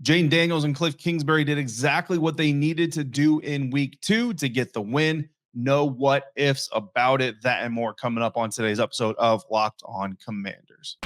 Jayden Daniels and Cliff Kingsbury did exactly what they needed to do in week 2 to get the win. No what ifs about it. That and more coming up on today's episode of Locked On Commanders.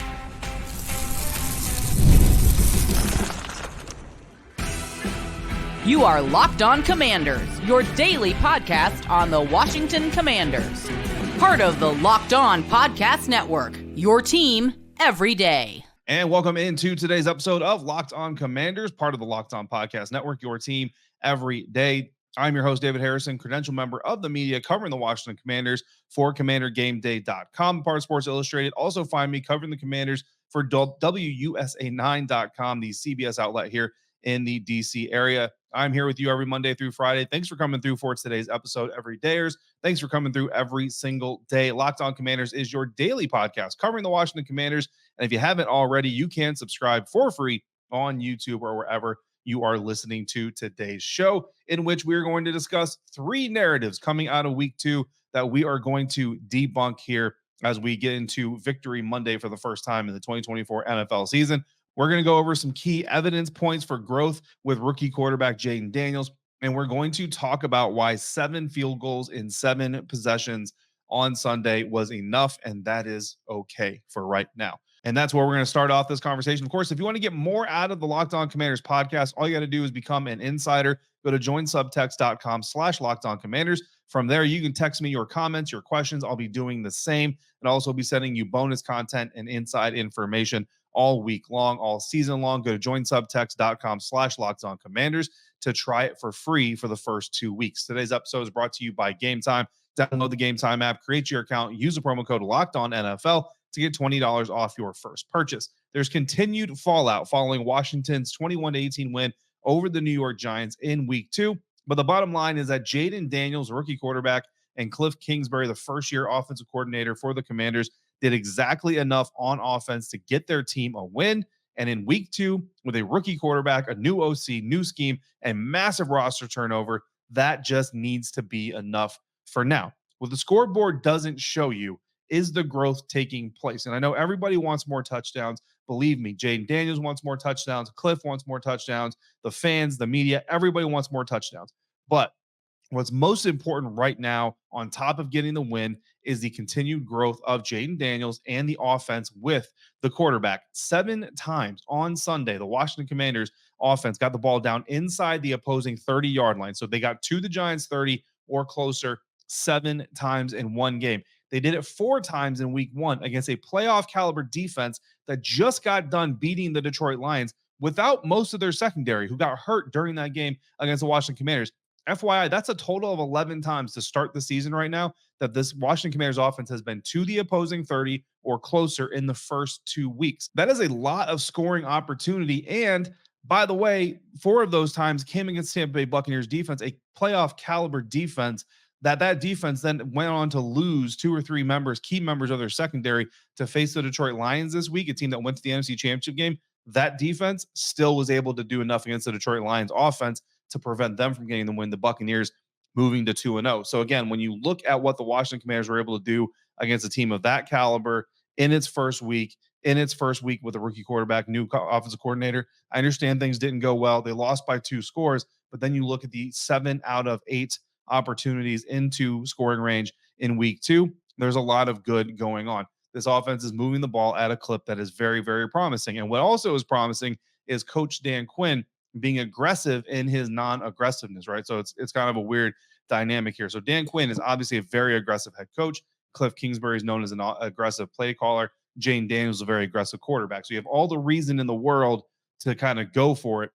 You are Locked On Commanders, your daily podcast on the Washington Commanders. Part of the Locked On Podcast Network, your team every day. And welcome into today's episode of Locked On Commanders, part of the Locked On Podcast Network, your team every day. I'm your host, David Harrison, credential member of the media covering the Washington Commanders for CommanderGameDay.com, part of Sports Illustrated. Also find me covering the Commanders for WUSA9.com, the CBS outlet here in the DC area. I'm here with you every Monday through Friday. Thanks for coming through for today's episode, every dayers. Thanks for coming through every single day. Locked On Commanders is your daily podcast covering the Washington Commanders. And if you haven't already, you can subscribe for free on YouTube or wherever you are listening to today's show, in which we're going to discuss 3 narratives coming out of week 2 that we are going to debunk here as we get into Victory Monday for the first time in the 2024 NFL season. We're going to go over some key evidence points for growth with rookie quarterback Jayden Daniels, and we're going to talk about why 7 field goals in 7 possessions on Sunday was enough, and that is okay for right now. And that's where we're going to start off this conversation. Of course, if you want to get more out of the Locked On Commanders podcast, all you got to do is become an insider. Go to joinsubtext.com/LockedOnCommanders. From there, you can text me your comments, your questions. I'll be doing the same, and also be sending you bonus content and inside information all week long, all season long. Go to joinsubtext.com/LockedOnCommanders to try it for free for the first 2 weeks. Today's episode is brought to you by Game Time. Download the Game Time app, create your account, use the promo code LOCKEDONNFL to get $20 off your first purchase. There's continued fallout following Washington's 21-18 win over the New York Giants in week 2. But the bottom line is that Jayden Daniels, rookie quarterback, and Cliff Kingsbury, the first-year offensive coordinator for the Commanders, did exactly enough on offense to get their team a win. And in week 2, with a rookie quarterback, a new OC, new scheme, and massive roster turnover, that just needs to be enough for now. What the scoreboard doesn't show you is the growth taking place. And I know everybody wants more touchdowns. Believe me, Jayden Daniels wants more touchdowns. Cliff wants more touchdowns. The fans, the media, everybody wants more touchdowns. But what's most important right now, on top of getting the win, is the continued growth of Jayden Daniels and the offense with the quarterback. 7 times on Sunday, the Washington Commanders offense got the ball down inside the opposing 30-yard line. So they got to the Giants 30 or closer 7 times in one game. They did it 4 times in week 1 against a playoff caliber defense that just got done beating the Detroit Lions without most of their secondary, who got hurt during that game against the Washington Commanders. FYI, that's a total of 11 times to start the season right now that this Washington Commanders offense has been to the opposing 30 or closer in the first 2 weeks. That is a lot of scoring opportunity. And by the way, 4 of those times came against Tampa Bay Buccaneers defense, a playoff caliber defense that defense then went on to lose 2 or 3 key members of their secondary to face the Detroit Lions this week, a team that went to the NFC Championship game. That defense still was able to do enough against the Detroit Lions offense to prevent them from getting the win. The Buccaneers moving to 2-0. So again, when you look at what the Washington Commanders were able to do against a team of that caliber in its first week with a rookie quarterback, new offensive coordinator, I understand things didn't go well. They lost by 2 scores, but then you look at the 7 out of 8 opportunities into scoring range in week 2. There's a lot of good going on. This offense is moving the ball at a clip that is very, very promising. And what also is promising is Coach Dan Quinn being aggressive in his non-aggressiveness, right? So it's kind of a weird dynamic here. So Dan Quinn is obviously a very aggressive head coach. Cliff Kingsbury is known as an aggressive play caller. Jayden Daniels is a very aggressive quarterback. So you have all the reason in the world to kind of go for it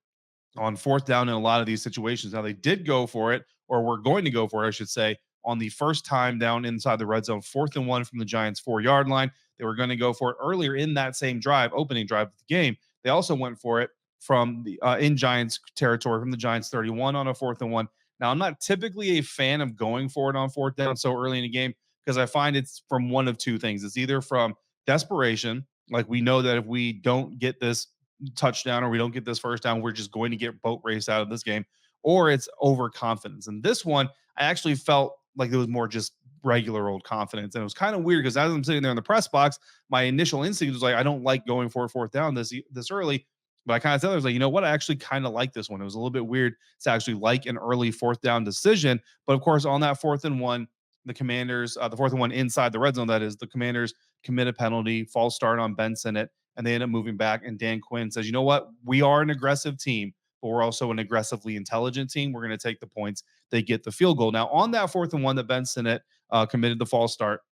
on 4th down in a lot of these situations. Now, they did go for it, or were going to go for it, I should say, on the first time down inside the red zone, 4th and 1 from the Giants' 4-yard line. They were going to go for it earlier in that same drive, opening drive of the game. They also went for it from the in Giants territory from the Giants 31 on a 4th and 1. Now, I'm not typically a fan of going for it on 4th down so early in the game, because I find it's from one of 2 things. It's either from desperation, like we know that if we don't get this touchdown or we don't get this first down, we're just going to get boat raced out of this game, or it's overconfidence. And this one, I actually felt like it was more just regular old confidence. And it was kind of weird because as I'm sitting there in the press box, my initial instinct was like, I don't like going for a 4th down this early. But I kind of said, I was like, you know what? I actually kind of like this one. It was a little bit weird to actually like an early fourth down decision. But of course, on that 4th and 1, the Commanders, the 4th and 1 inside the red zone, that is, the Commanders commit a penalty, false start on Ben Sinnott, and they end up moving back. And Dan Quinn says, you know what? We are an aggressive team, but we're also an aggressively intelligent team. We're going to take the points. They get the field goal. Now, on that 4th and 1 that Ben Sinnott committed the false start,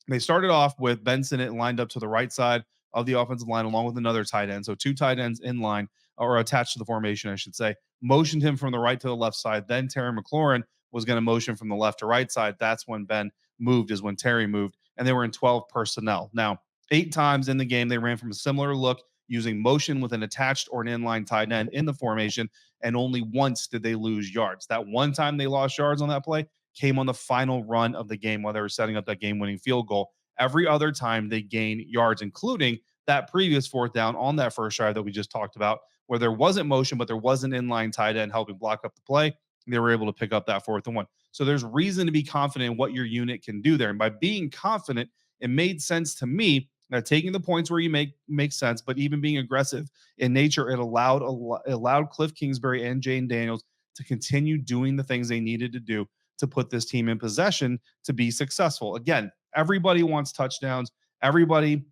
they started off with Ben Sinnott lined up to the right side of the offensive line, along with another tight end. So 2 tight ends in line, or attached to the formation, I should say, motioned him from the right to the left side. Then Terry McLaurin was going to motion from the left to right side. That's when Ben moved, is when Terry moved. And they were in 12 personnel. Now, 8 times in the game, they ran from a similar look using motion with an attached or an inline tight end in the formation. And only once did they lose yards. That one time they lost yards on that play came on the final run of the game while they were setting up that game-winning field goal. Every other time they gain yards, including that previous 4th down on that first drive that we just talked about, where there wasn't motion, but there was an inline tight end helping block up the play. They were able to pick up that 4th and 1. So there's reason to be confident in what your unit can do there. And by being confident, it made sense to me that taking the points where you make sense, but even being aggressive in nature, it allowed Cliff Kingsbury and Jayden Daniels to continue doing the things they needed to do to put this team in possession to be successful. Again, everybody wants touchdowns. Everybody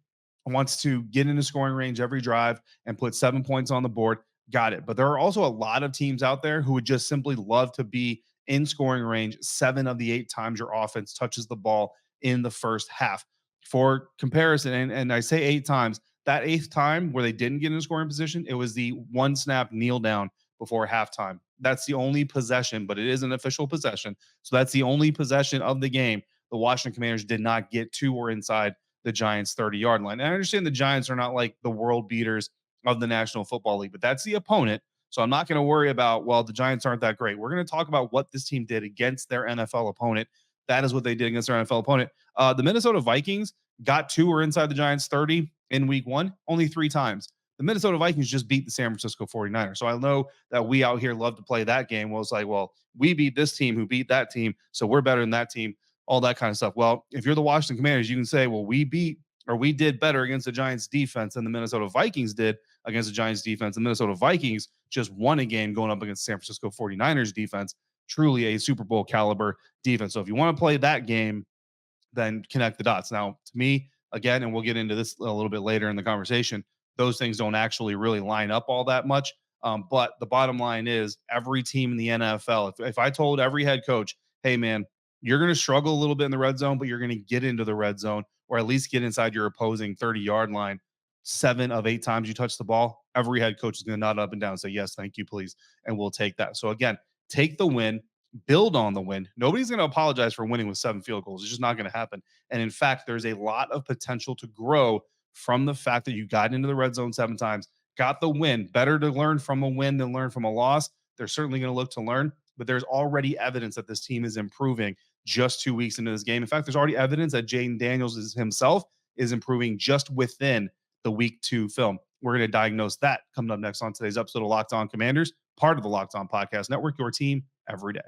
wants to get into scoring range every drive and put 7 points on the board. Got it. But there are also a lot of teams out there who would just simply love to be in scoring range 7 of the 8 times your offense touches the ball in the first half. For comparison, and I say 8 times, that 8th time where they didn't get in a scoring position, it was the 1 snap kneel down before halftime. That's the only possession, but it is an official possession. So that's the only possession of the game the Washington Commanders did not get to or inside the Giants' 30-yard line. And I understand the Giants are not like the world beaters of the National Football League, but that's the opponent. So I'm not going to worry about, well, the Giants aren't that great. We're going to talk about what this team did against their NFL opponent. That is what they did against their NFL opponent. The Minnesota Vikings got to or inside the Giants' 30 in week 1 only 3 times. The Minnesota Vikings just beat the San Francisco 49ers. So I know that we out here love to play that game. Well, it's like, well, we beat this team who beat that team, so we're better than that team, all that kind of stuff. Well, if you're the Washington Commanders, you can say, well, we did better against the Giants defense than the Minnesota Vikings did against the Giants defense. The Minnesota Vikings just won a game going up against San Francisco 49ers defense, truly a Super Bowl caliber defense. So if you want to play that game, then connect the dots. Now, to me, again, and we'll get into this a little bit later in the conversation, those things don't actually really line up all that much. But the bottom line is every team in the NFL, if I told every head coach, hey, man, you're going to struggle a little bit in the red zone, but you're going to get into the red zone or at least get inside your opposing 30-yard line 7 of 8 times you touch the ball, every head coach is going to nod up and down and say, yes, thank you, please. And we'll take that. So again, take the win, build on the win. Nobody's going to apologize for winning with 7 field goals. It's just not going to happen. And in fact, there's a lot of potential to grow from the fact that you got into the red zone 7 times, got the win. Better to learn from a win than learn from a loss. They're certainly going to look to learn, but there's already evidence that this team is improving just 2 weeks into this game. In fact, there's already evidence that Jayden Daniels himself is improving just within the week 2 film. We're going to diagnose that coming up next on today's episode of Locked On Commanders, part of the Locked On Podcast Network, your team every day.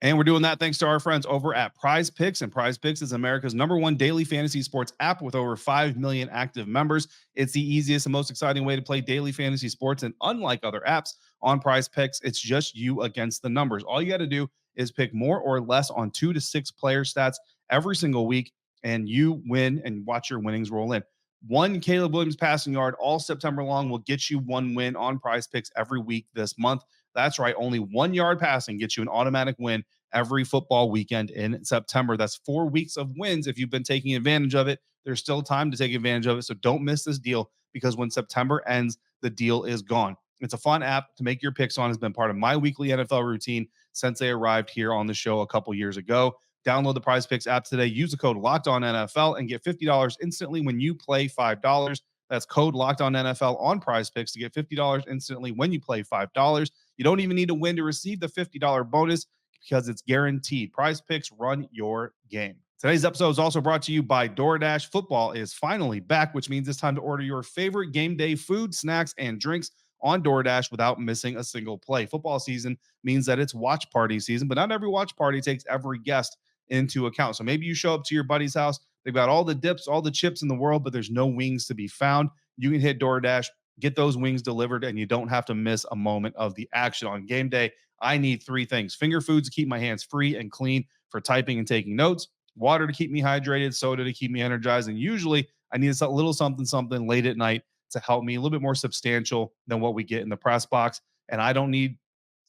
And we're doing that thanks to our friends over at Prize Picks. And Prize Picks is America's #1 daily fantasy sports app with over 5 million active members. It's the easiest and most exciting way to play daily fantasy sports. And unlike other apps on Prize Picks, it's just you against the numbers. All you got to do is pick more or less on 2 to 6 player stats every single week, and you win and watch your winnings roll in. 1 Caleb Williams passing yard all September long will get you 1 win on Prize Picks every week this month. That's right. Only 1 yard passing gets you an automatic win every football weekend in September. That's 4 weeks of wins. If you've been taking advantage of it, there's still time to take advantage of it. So don't miss this deal, because when September ends, the deal is gone. It's a fun app to make your picks on. Has been part of my weekly NFL routine since they arrived here on the show a couple years ago. Download the Prize Picks app today. Use the code LOCKEDONNFL and get $50 instantly when you play $5. That's code LOCKEDONNFL on Prize Picks to get $50 instantly when you play $5. You don't even need to win to receive the $50 bonus, because it's guaranteed. Prize Picks, run your game. Today's episode is also brought to you by DoorDash. Football is finally back, which means it's time to order your favorite game day food, snacks, and drinks on DoorDash without missing a single play. Football season means that it's watch party season, but not every watch party takes every guest into account. So maybe you show up to your buddy's house, They've got all the dips, all the chips in the world, but there's no wings to be found. You can hit DoorDash, get those wings delivered, and you don't have to miss a moment of the action on game day. I need three things: finger foods to keep my hands free and clean for typing and taking notes, water to keep me hydrated, soda to keep me energized, and usually I need a little something late at night to help me, a little bit more substantial than what we get in the press box. And I don't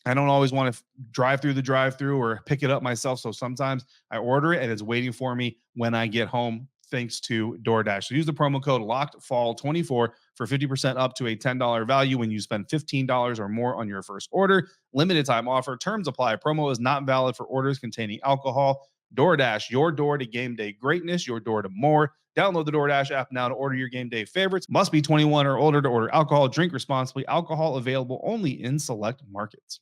always want to drive through the drive through or pick it up myself. So sometimes I order it and it's waiting for me when I get home, thanks to DoorDash. So use the promo code LOCKEDFALL24 for 50% up to a $10 value when you spend $15 or more on your first order. Limited time offer. Terms apply. Promo is not valid for orders containing alcohol. DoorDash, your door to game day greatness, your door to more. Download the DoorDash app now to order your game day favorites. Must be 21 or older to order alcohol. Drink responsibly. Alcohol available only in select markets.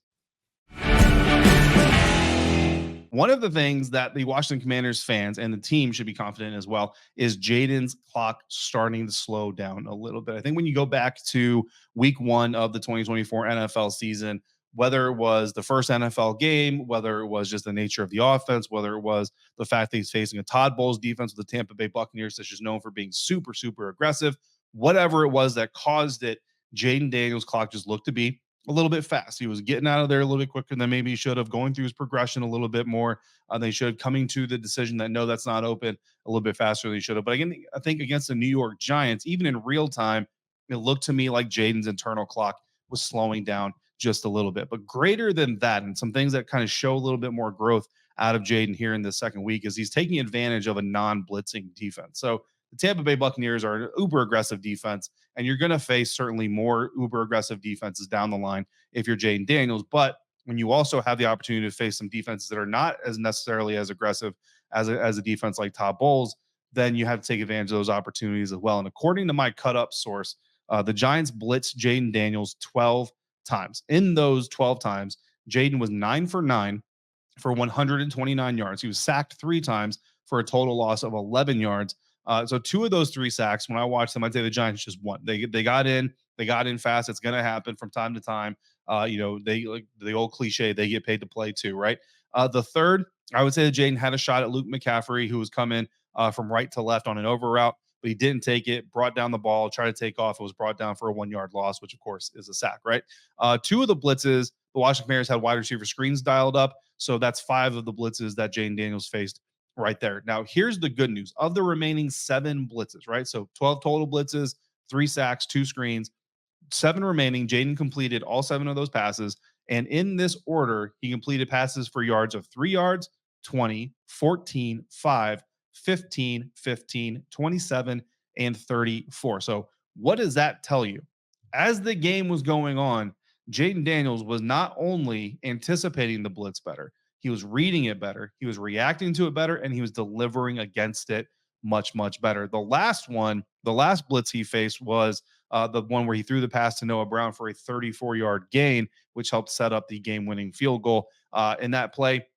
One of the things that the Washington Commanders fans and the team should be confident as well is Jaden's clock starting to slow down a little bit. I think when you go back to week 1 of the 2024 NFL season, whether it was the first NFL game, whether it was just the nature of the offense, whether it was the fact that he's facing a Todd Bowles defense with the Tampa Bay Buccaneers that's just known for being super, super aggressive, whatever it was that caused it, Jayden Daniels' clock just looked to be a little bit fast. He was getting out of there a little bit quicker than maybe he should have, going through his progression a little bit more. They should, coming to the decision that no, that's not open, a little bit faster than he should have. But again, I think against the New York Giants, even in real time, it looked to me like Jaden's internal clock was slowing down just a little bit. But greater than that, and some things that kind of show a little bit more growth out of Jayden here in the second week, is he's taking advantage of a non-blitzing defense. So the Tampa Bay Buccaneers are an uber aggressive defense, and you're going to face certainly more uber aggressive defenses down the line if you're Jayden Daniels. But when you also have the opportunity to face some defenses that are not as necessarily as aggressive as a defense like Todd Bowles, then you have to take advantage of those opportunities as well. And according to my cut up source, the Giants blitzed Jayden Daniels 12 times. In those 12 times, Jayden was 9 for 9 for 129 yards. He was sacked 3 times for a total loss of 11 yards. So 2 of those 3 sacks, when I watched them, I'd say the Giants just won. They got in fast. It's going to happen from time to time. They, like the old cliche, they get paid to play too, right? The third, I would say that Jayden had a shot at Luke McCaffrey, who was coming from right to left on an over route, but he didn't take it, brought down the ball, tried to take off. It was brought down for a 1-yard loss, which of course is a sack, right? 2 of the blitzes, the Washington Commanders had wide receiver screens dialed up. So that's 5 of the blitzes that Jayden Daniels faced right there. Now, here's the good news. Of the remaining 7 blitzes, right? So 12 total blitzes, 3 sacks, 2 screens, 7 remaining. Jayden completed all 7 of those passes. And in this order, he completed passes for yards of 3 yards, 20, 14, 5, 15, 15, 27, and 34. So what does that tell you? As the game was going on, Jayden Daniels was not only anticipating the blitz better, he was reading it better, he was reacting to it better, and he was delivering against it much, much better. The last blitz he faced was the one where he threw the pass to Noah Brown for a 34-yard gain, which helped set up the game-winning field goal. In that play,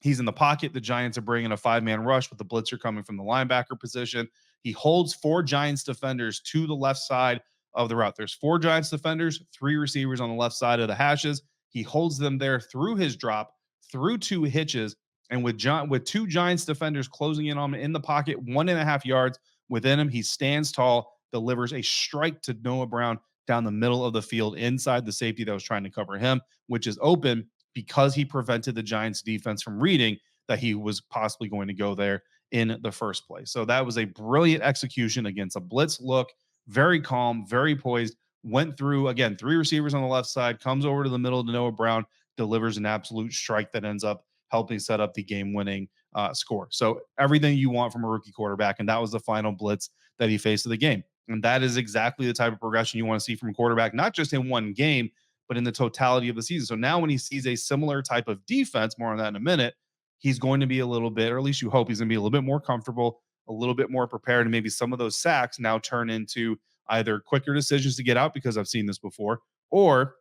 he's in the pocket. The Giants are bringing a 5-man rush with the blitzer coming from the linebacker position. He holds 4 Giants defenders to the left side of the route. There's 4 Giants defenders, 3 receivers on the left side of the hashes. He holds them there through his drop, through 2 hitches, and with 2 Giants defenders closing in on him in the pocket, 1.5 yards within him, he stands tall, delivers a strike to Noah Brown down the middle of the field inside the safety that was trying to cover him, which is open because he prevented the Giants defense from reading that he was possibly going to go there in the first place. So that was a brilliant execution against a blitz look, very calm, very poised, went through, again, 3 receivers on the left side, comes over to the middle to Noah Brown, delivers an absolute strike that ends up helping set up the game-winning score. So everything you want from a rookie quarterback, and that was the final blitz that he faced in the game. And that is exactly the type of progression you want to see from a quarterback, not just in one game, but in the totality of the season. So now when he sees a similar type of defense, more on that in a minute, he's going to be a little bit, or at least you hope he's going to be a little bit more comfortable, a little bit more prepared, and maybe some of those sacks now turn into either quicker decisions to get out, because I've seen this before, or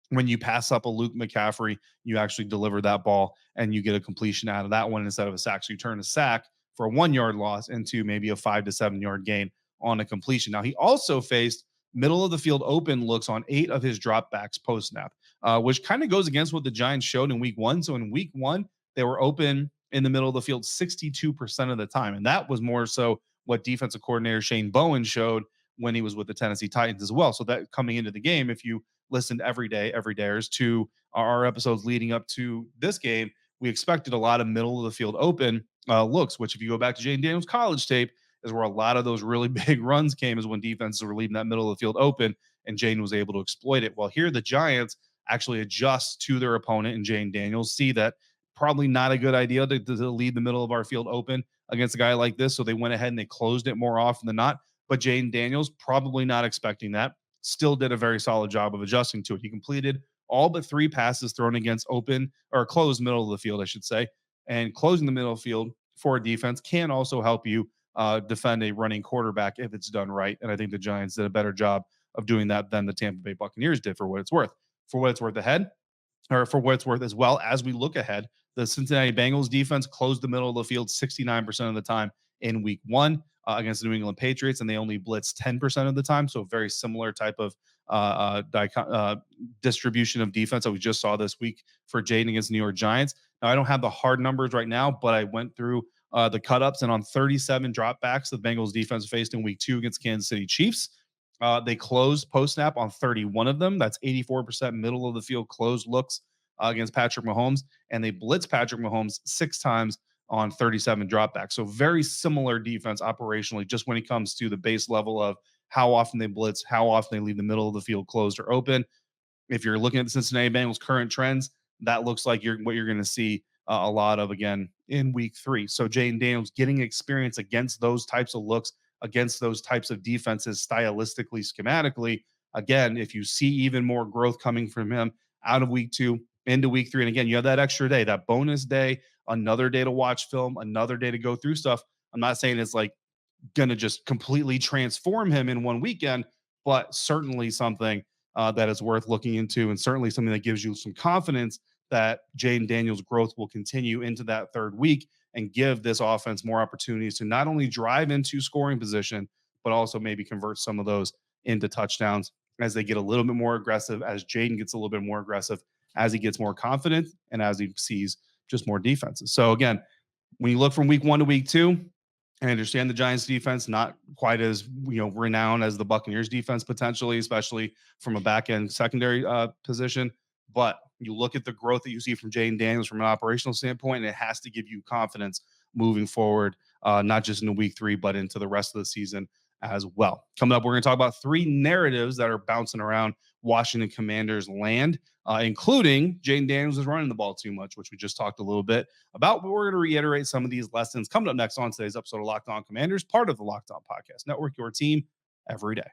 when you pass up a Luke McCaffrey, you actually deliver that ball and you get a completion out of that one instead of a sack. So you turn a sack for a 1-yard loss into maybe a 5 to 7 yard gain on a completion. Now, he also faced middle of the field open looks on 8 of his dropbacks post snap, which kind of goes against what the Giants showed in week 1. So in week 1, they were open in the middle of the field 62% of the time. And that was more so what defensive coordinator Shane Bowen showed when he was with the Tennessee Titans as well. So that coming into the game, if you listened every dayers to our episodes leading up to this game, we expected a lot of middle of the field open looks, which if you go back to Jayden Daniels college tape, is where a lot of those really big runs came, is when defenses were leaving that middle of the field open and Jayden was able to exploit it. Well, here the Giants actually adjust to their opponent and Jayden Daniels, see that probably not a good idea to leave the middle of our field open against a guy like this. So they went ahead and they closed it more often than not. But Jayden Daniels, probably not expecting that, still did a very solid job of adjusting to it. He completed all but 3 passes thrown against open or closed middle of the field, I should say. And closing the middle of the field for a defense can also help you defend a running quarterback if it's done right. And I think the Giants did a better job of doing that than the Tampa Bay Buccaneers did, for what it's worth. For what it's worth ahead, or for what it's worth as well, as we look ahead, the Cincinnati Bengals defense closed the middle of the field 69% of the time in week 1 against the New England Patriots, and they only blitzed 10% of the time. So very similar type of distribution of defense that we just saw this week for Jayden against the New York Giants. Now, I don't have the hard numbers right now, but I went through the cut-ups, and on 37 dropbacks the Bengals defense faced in week 2 against Kansas City Chiefs, they closed post-snap on 31 of them. That's 84% middle of the field closed looks against Patrick Mahomes, and they blitzed Patrick Mahomes 6 times on 37 dropbacks. So very similar defense operationally, just when it comes to the base level of how often they blitz, how often they leave the middle of the field closed or open. If you're looking at the Cincinnati Bengals current trends, that looks like what you're going to see a lot of again in week 3. So Jayden Daniels getting experience against those types of looks, against those types of defenses, stylistically, schematically. Again, if you see even more growth coming from him out of week 2 into week 3, and again, you have that extra day, that bonus day, another day to watch film, another day to go through stuff. I'm not saying it's like going to just completely transform him in one weekend, but certainly something that is worth looking into, and certainly something that gives you some confidence that Jayden Daniels' growth will continue into that 3rd week and give this offense more opportunities to not only drive into scoring position, but also maybe convert some of those into touchdowns as they get a little bit more aggressive, as Jayden gets a little bit more aggressive, as he gets more confident, and as he sees just more defenses. So again, when you look from week 1 to week 2, I understand the Giants defense not quite as renowned as the Buccaneers defense potentially, especially from a back end secondary position. But you look at the growth that you see from Jayden Daniels from an operational standpoint, and it has to give you confidence moving forward, not just into week 3, but into the rest of the season as well. Coming up, we're going to talk about 3 narratives that are bouncing around Washington Commanders land, including Jayden Daniels is running the ball too much, which we just talked a little bit about, but we're going to reiterate some of these lessons coming up next on today's episode of Locked On Commanders, part of the Locked On Podcast Network, your team every day.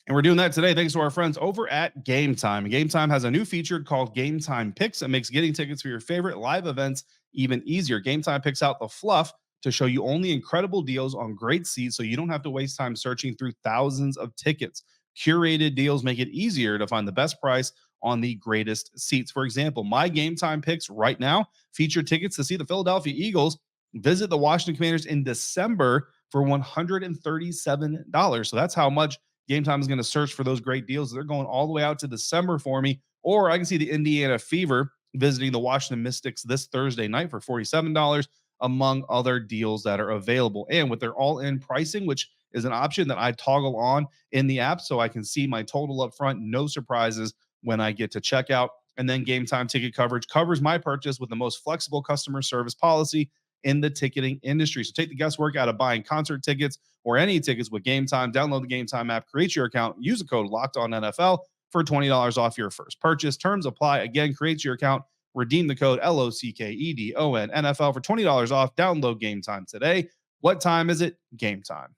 And we're doing that today thanks to our friends over at Game Time. Game Time has a new feature called Game Time Picks that makes getting tickets for your favorite live events even easier. Game Time picks out the fluff to show you only incredible deals on great seats, so you don't have to waste time searching through thousands of tickets. Curated deals make it easier to find the best price on the greatest seats. For example, my Game Time picks right now feature tickets to see the Philadelphia Eagles visit the Washington Commanders in December for $137. So that's how much Game Time is going to search for those great deals. They're going all the way out to December for me. Or I can see the Indiana Fever visiting the Washington Mystics this Thursday night for $47, among other deals that are available. And with their all-in pricing, which is an option that I toggle on in the app so I can see my total up front, no surprises when I get to checkout. And then Game Time ticket coverage covers my purchase with the most flexible customer service policy in the ticketing industry. So take the guesswork out of buying concert tickets or any tickets with Game Time. Download the Game Time app, create your account, use the code LOCKEDONNFL for $20 off your first purchase. Terms apply. Again, create your account, redeem the code LOCKEDONNFL for $20 off. Download Game Time today. What time is it? Game time.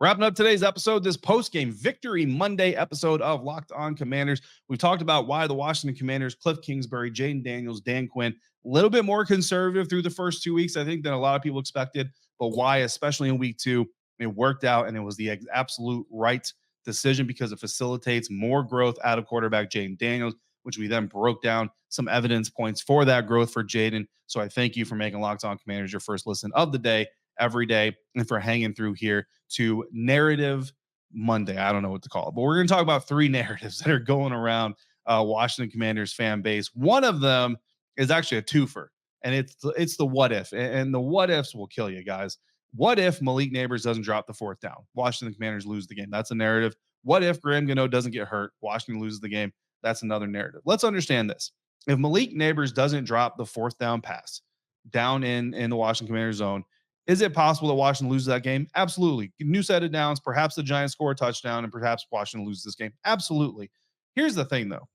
Wrapping up today's episode, this post-game Victory Monday episode of Locked On Commanders. We've talked about why the Washington Commanders, Cliff Kingsbury, Jayden Daniels, Dan Quinn, a little bit more conservative through the first 2 weeks, I think, than a lot of people expected. But why, especially in week 2, it worked out, and it was the absolute right decision because it facilitates more growth out of quarterback Jayden Daniels, which we then broke down some evidence points for that growth for Jayden. So I thank you for making Locked On Commanders your first listen of the day, every day, and for hanging through here to Narrative Monday. I don't know what to call it, but we're going to talk about 3 narratives that are going around Washington Commanders fan base. One of them is actually a twofer, and it's the what if, and the what ifs will kill you guys. What if Malik Neighbors doesn't drop the fourth down? Washington Commanders lose the game. That's a narrative. What if Graham Gano doesn't get hurt? Washington loses the game. That's another narrative. Let's understand this. If Malik Neighbors doesn't drop the fourth down pass down in the Washington Commanders zone, is it possible that Washington loses that game? Absolutely. New set of downs. Perhaps the Giants score a touchdown, and perhaps Washington loses this game. Absolutely. Here's the thing, though.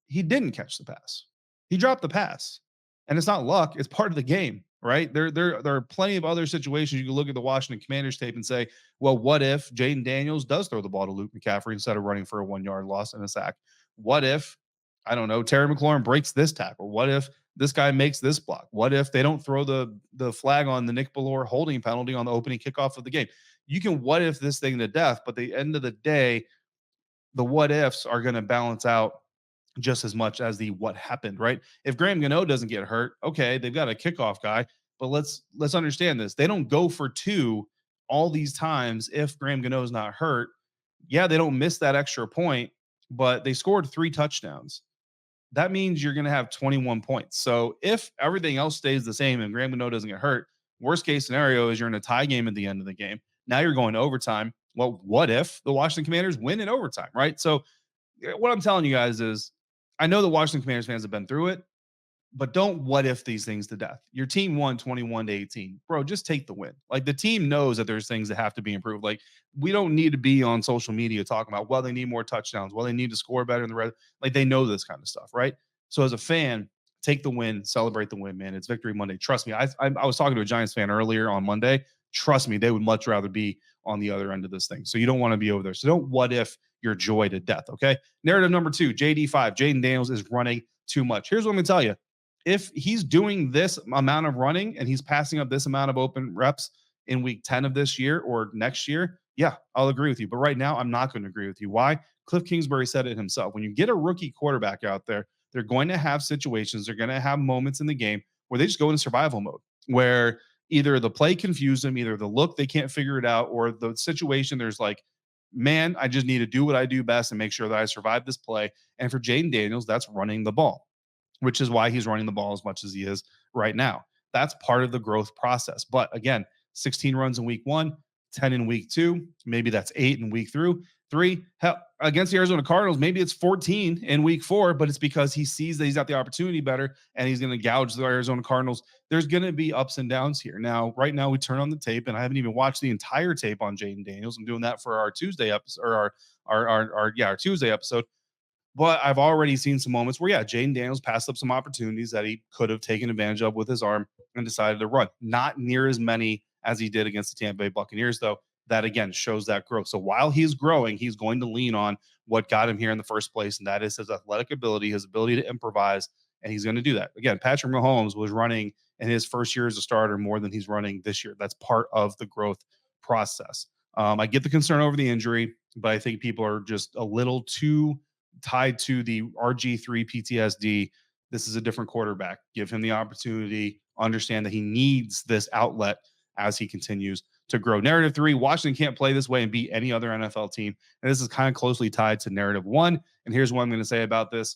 He didn't catch the pass. He dropped the pass. And it's not luck. It's part of the game, right? There are plenty of other situations. You can look at the Washington Commanders tape and say, well, what if Jayden Daniels does throw the ball to Luke McCaffrey instead of running for a 1 yard loss and a sack? What if, I don't know, Terry McLaurin breaks this tackle? What if this guy makes this block? What if they don't throw the flag on the Nick Bellore holding penalty on the opening kickoff of the game? You can what if this thing to death, but at the end of the day, the what ifs are going to balance out just as much as the what happened, right? If Graham Gano doesn't get hurt, okay, they've got a kickoff guy, but let's understand this. They don't go for two all these times if Graham Gano is not hurt. Yeah, they don't miss that extra point, but they scored 3 touchdowns. That means you're going to have 21 points. So if everything else stays the same and Graham Gano doesn't get hurt, worst case scenario is you're in a tie game at the end of the game. Now you're going to overtime. Well, what if the Washington Commanders win in overtime, right? So what I'm telling you guys is, I know the Washington Commanders fans have been through it, but don't what if these things to death. Your team won 21-18. Bro, just take the win. Like, the team knows that there's things that have to be improved. Like, we don't need to be on social media talking about, well, they need more touchdowns. Well, they need to score better in the red. Like, they know this kind of stuff, right? So as a fan, take the win, celebrate the win, man. It's Victory Monday. Trust me. I was talking to a Giants fan earlier on Monday. Trust me, they would much rather be on the other end of this thing. So you don't want to be over there. So don't what if your joy to death, okay? Narrative number 2, JD5, Jayden Daniels is running too much. Here's what I'm going to tell you. If he's doing this amount of running and he's passing up this amount of open reps in week 10 of this year or next year, yeah, I'll agree with you. But right now, I'm not going to agree with you. Why? Cliff Kingsbury said it himself. When you get a rookie quarterback out there, they're going to have situations, they're going to have moments in the game where they just go into survival mode, where either the play confused them, either the look, they can't figure it out, or the situation, there's like, man, I just need to do what I do best and make sure that I survive this play. And for Jayden Daniels, that's running the ball, which is why he's running the ball as much as he is right now. That's part of the growth process. But again, 16 runs in week 1, 10 in week 2, maybe that's 8 in week 3. Hell, against the Arizona Cardinals, maybe it's 14 in week 4, but it's because he sees that he's got the opportunity better and he's going to gouge the Arizona Cardinals. There's going to be ups and downs here. Now, right now, we turn on the tape, and I haven't even watched the entire tape on Jayden Daniels. I'm doing that for our Tuesday episode, or our Tuesday episode. But I've already seen some moments where, yeah, Jayden Daniels passed up some opportunities that he could have taken advantage of with his arm and decided to run. Not near as many as he did against the Tampa Bay Buccaneers, though. That, again, shows that growth. So while he's growing, he's going to lean on what got him here in the first place, and that is his athletic ability, his ability to improvise, and he's going to do that. Again, Patrick Mahomes was running in his first year as a starter more than he's running this year. That's part of the growth process. I get the concern over the injury, but I think people are just a little too tied to the RG3 PTSD. This is a different quarterback. Give him the opportunity, understand that he needs this outlet as he continues to grow. Narrative 3, Washington can't play this way and beat any other NFL team. And this is kind of closely tied to narrative 1. And here's what I'm going to say about this.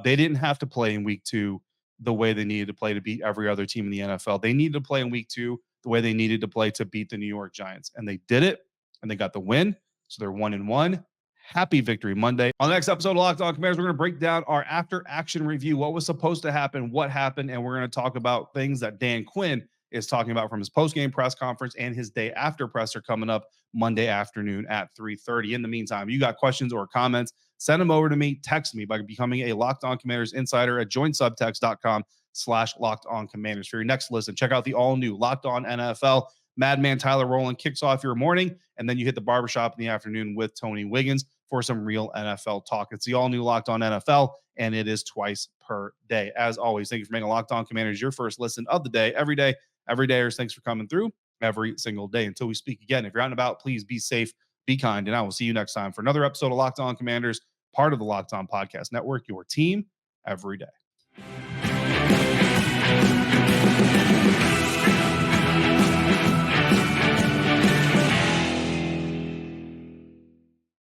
They didn't have to play in week 2 the way they needed to play to beat every other team in the NFL. They needed to play in week 2 the way they needed to play to beat the New York Giants. And they did it, and they got the win. So they're 1-1. Happy Victory Monday. On the next episode of Locked On Commanders, we're going to break down our after-action review, what was supposed to happen, what happened, and we're going to talk about things that Dan Quinn is talking about from his post-game press conference and his day after presser coming up Monday afternoon at 3:30. In the meantime, you got questions or comments, send them over to me. Text me by becoming a Locked On Commanders insider at joinsubtext.com/LockedOnCommanders. For your next listen, check out the all-new Locked On NFL. Madman Tyler Rowland kicks off your morning, and then you hit the barbershop in the afternoon with Tony Wiggins for some real NFL talk. It's the all-new Locked On NFL, and it is twice per day. As always, thank you for making Locked On Commanders your first listen of the day, every day. Everydayers, thanks for coming through every single day. Until we speak again, if you're out and about, please be safe, be kind, and I will see you next time for another episode of Locked On Commanders, part of the Locked On Podcast Network, your team every day.